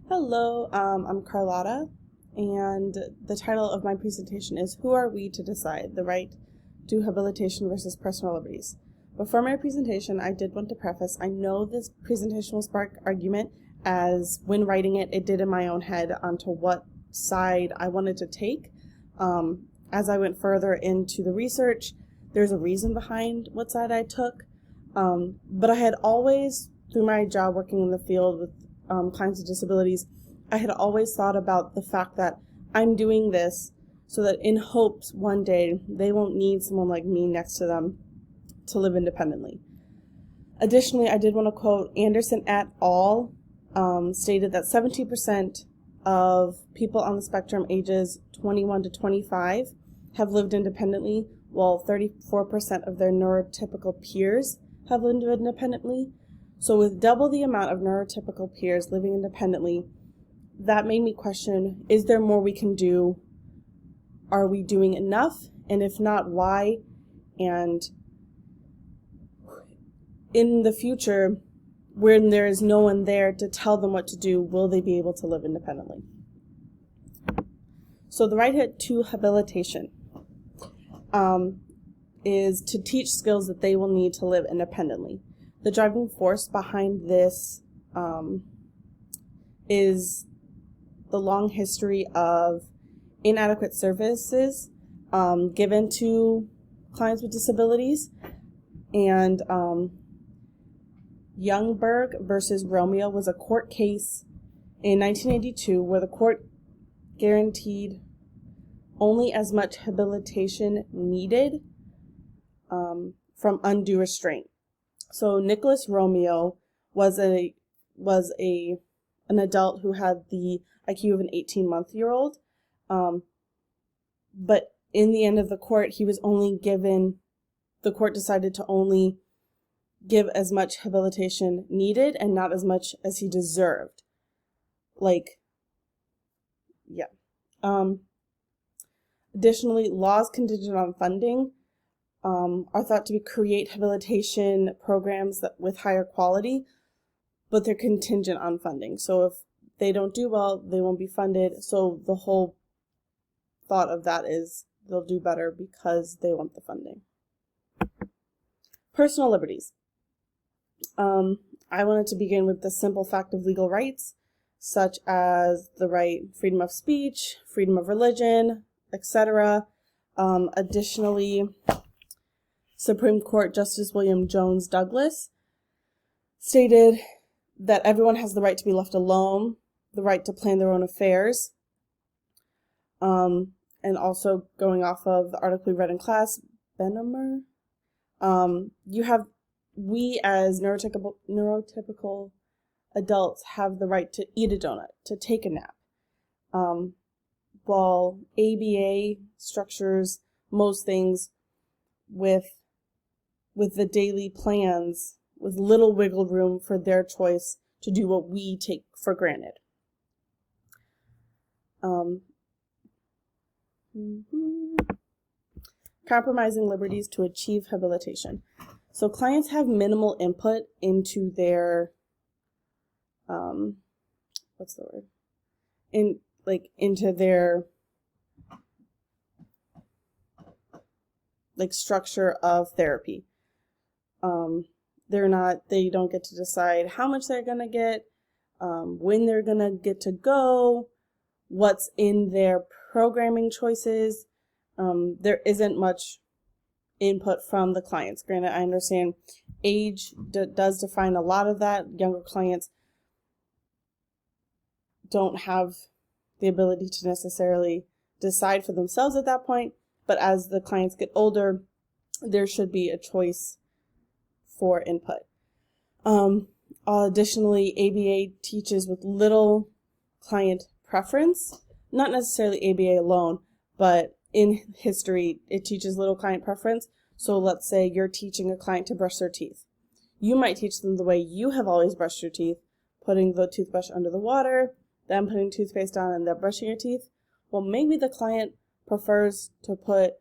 Hello, I'm Carlotta, and the title of my presentation is Who Are We to Decide? The Right to Habilitation versus Personal Liberties. Before my presentation, I did want to preface, I know this presentation will spark argument, as when writing it, it did in my own head onto what side I wanted to take. As I went further into the research, there's a reason behind what side I took, but I had always, through my job working in the field with clients with disabilities, I had always thought about the fact that I'm doing this so that in hopes one day they won't need someone like me next to them to live independently. Additionally, I did want to quote Anderson et al. Stated that 70% of people on the spectrum ages 21 to 25 have lived independently, while 34% of their neurotypical peers have lived independently. So with double the amount of neurotypical peers living independently, that made me question, is there more we can do? Are we doing enough? And if not, why? And in the future, when there is no one there to tell them what to do, will they be able to live independently? So the right to habilitation is to teach skills that they will need to live independently. The driving force behind this is the long history of inadequate services given to clients with disabilities, and Youngberg versus Romeo was a court case in 1982 where the court guaranteed only as much habilitation needed from undue restraint. So Nicholas Romeo was an adult who had the IQ of an 18-month-old, but in the end of the court, the court decided to only give as much habilitation needed and not as much as he deserved. Additionally, laws contingent on funding are thought to create habilitation programs with higher quality, but they're contingent on funding. So if they don't do well, they won't be funded. So the whole thought of that is they'll do better because they want the funding. Personal liberties. I wanted to begin with the simple fact of legal rights, such as the right, freedom of speech, freedom of religion, etc. Additionally, Supreme Court Justice William Jones Douglas stated that everyone has the right to be left alone, the right to plan their own affairs, and also going off of the article we read in class, Benamer, we as neurotypical adults have the right to eat a donut, to take a nap, while ABA structures most things with the daily plans with little wiggle room for their choice to do what we take for granted. Compromising liberties to achieve habilitation. So clients have minimal input into their, into their structure of therapy. They don't get to decide how much they're gonna get, when they're gonna get to go, what's in their programming choices. There isn't much input from the clients. Granted, I understand age does define a lot of that. Younger clients don't have the ability to necessarily decide for themselves at that point, but as the clients get older, there should be a choice for input. Additionally, ABA teaches with little client preference, not necessarily ABA alone, but in history, it teaches little client preference. So let's say you're teaching a client to brush their teeth. You might teach them the way you have always brushed your teeth, putting the toothbrush under the water, then putting toothpaste on and then brushing your teeth. Well, maybe the client prefers to put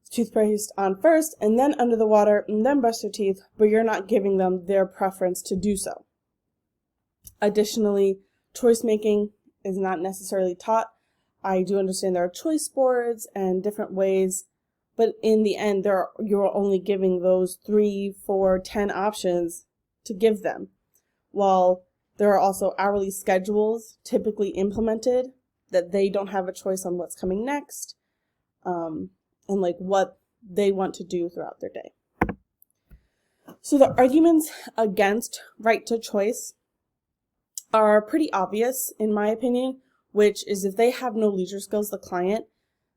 toothpaste on first and then under the water and then brush their teeth, but you're not giving them their preference to do so. Additionally, choice making is not necessarily taught. I do understand there are choice boards and different ways, but in the end, you're only giving those 3, 4, 10 options to give them. While there are also hourly schedules typically implemented that they don't have a choice on what's coming next, and like what they want to do throughout their day. So the arguments against right to choice are pretty obvious, in my opinion, which is if they have no leisure skills, the client,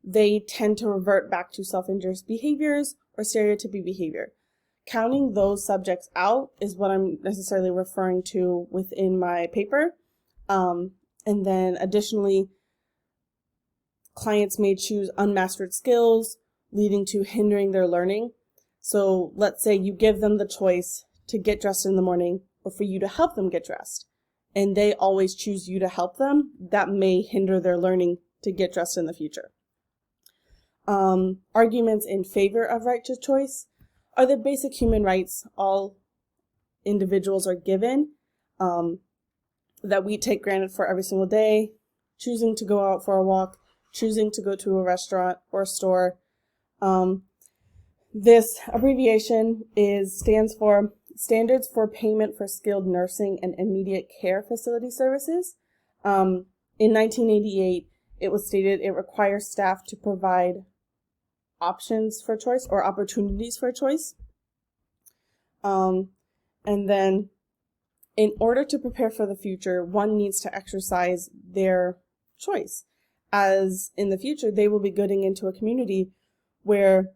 they tend to revert back to self-injurious behaviors or stereotypic behavior. Counting those subjects out is what I'm necessarily referring to within my paper. And then additionally, clients may choose unmastered skills, leading to hindering their learning. So let's say you give them the choice to get dressed in the morning or for you to help them get dressed, and they always choose you to help them. That may hinder their learning to get dressed in the future. Arguments in favor of right to choice are the basic human rights all individuals are given, that we take granted for every single day: choosing to go out for a walk, choosing to go to a restaurant or a store. This abbreviation stands for Standards for Payment for Skilled Nursing and Immediate Care Facility Services. In 1988, it was stated it requires staff to provide options for choice or opportunities for choice. And then in order to prepare for the future, one needs to exercise their choice, as in the future they will be getting into a community where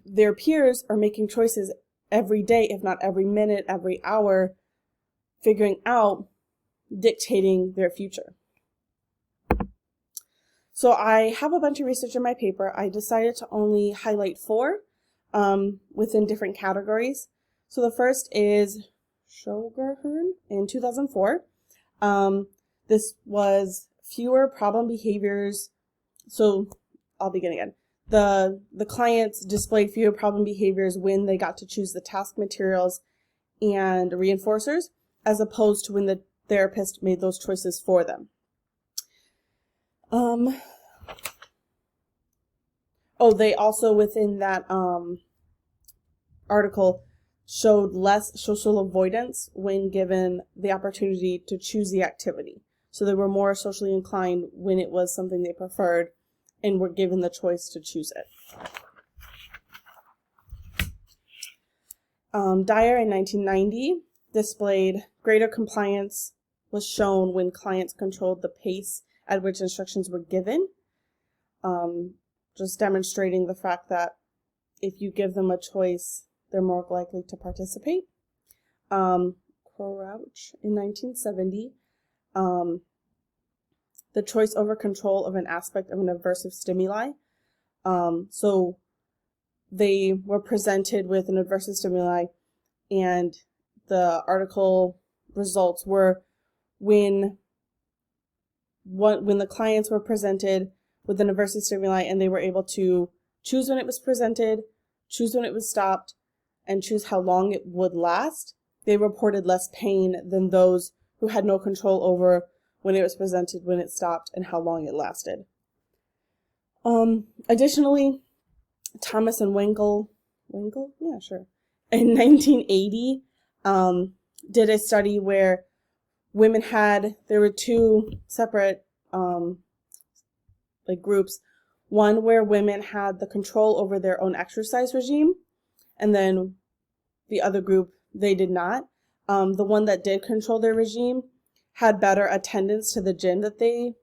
their peers are making choices every day, if not every minute, every hour, figuring out, dictating their future. So I have a bunch of research in my paper. I decided to only highlight 4 within different categories. So the first is Shogerhern in 2004. This was fewer problem behaviors. So I'll begin again. The clients displayed fewer problem behaviors when they got to choose the task materials and reinforcers, as opposed to when the therapist made those choices for them. They also, within that article, showed less social avoidance when given the opportunity to choose the activity. So they were more socially inclined when it was something they preferred and were given the choice to choose it. Dyer in 1990 displayed greater compliance was shown when clients controlled the pace at which instructions were given, just demonstrating the fact that if you give them a choice, they're more likely to participate. Crouch in 1970, the choice over control of an aspect of an aversive stimuli. So they were presented with an aversive stimuli, and the article results were when the clients were presented with an aversive stimuli and they were able to choose when it was presented, choose when it was stopped, and choose how long it would last, they reported less pain than those who had no control over when it was presented, when it stopped, and how long it lasted. Additionally, Thomas and Winkle, in 1980, did a study where there were 2 separate groups. One where women had the control over their own exercise regime, and then the other group, they did not. The one that did control their regime had better attendance to the gym that they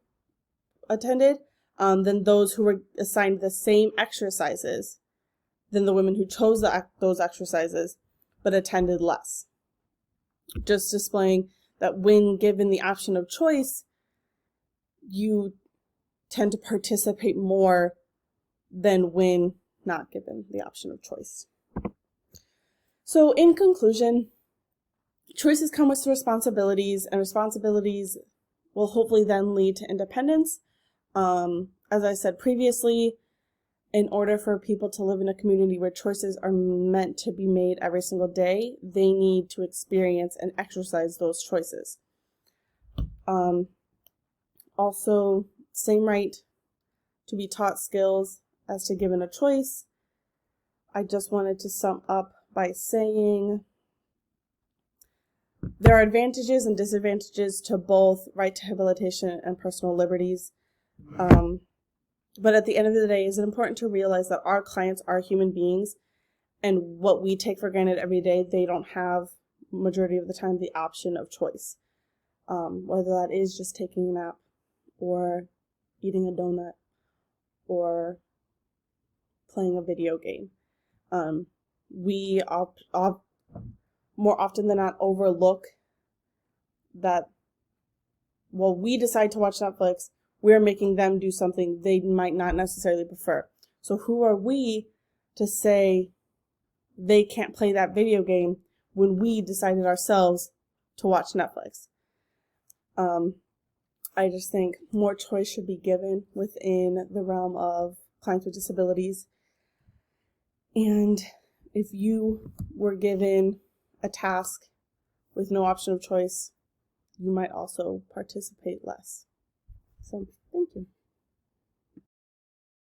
attended than those who were assigned the same exercises than the women who chose those exercises but attended less. Just displaying that when given the option of choice, you tend to participate more than when not given the option of choice. So in conclusion, choices come with responsibilities, and responsibilities will hopefully then lead to independence. As I said previously, in order for people to live in a community where choices are meant to be made every single day, they need to experience and exercise those choices. Also, same right to be taught skills as to given a choice. I just wanted to sum up by saying there are advantages and disadvantages to both right to habilitation and personal liberties. But at the end of the day, it's important to realize that our clients are human beings, and what we take for granted every day, they don't have, majority of the time, the option of choice. Whether that is just taking a nap, or eating a donut, or playing a video game. We more often than not overlook that, well, we decide to watch Netflix, we're making them do something they might not necessarily prefer. So who are we to say they can't play that video game when we decided ourselves to watch Netflix? I just think more choice should be given within the realm of clients with disabilities. And if you were given a task with no option of choice, you might also participate less. So, thank you.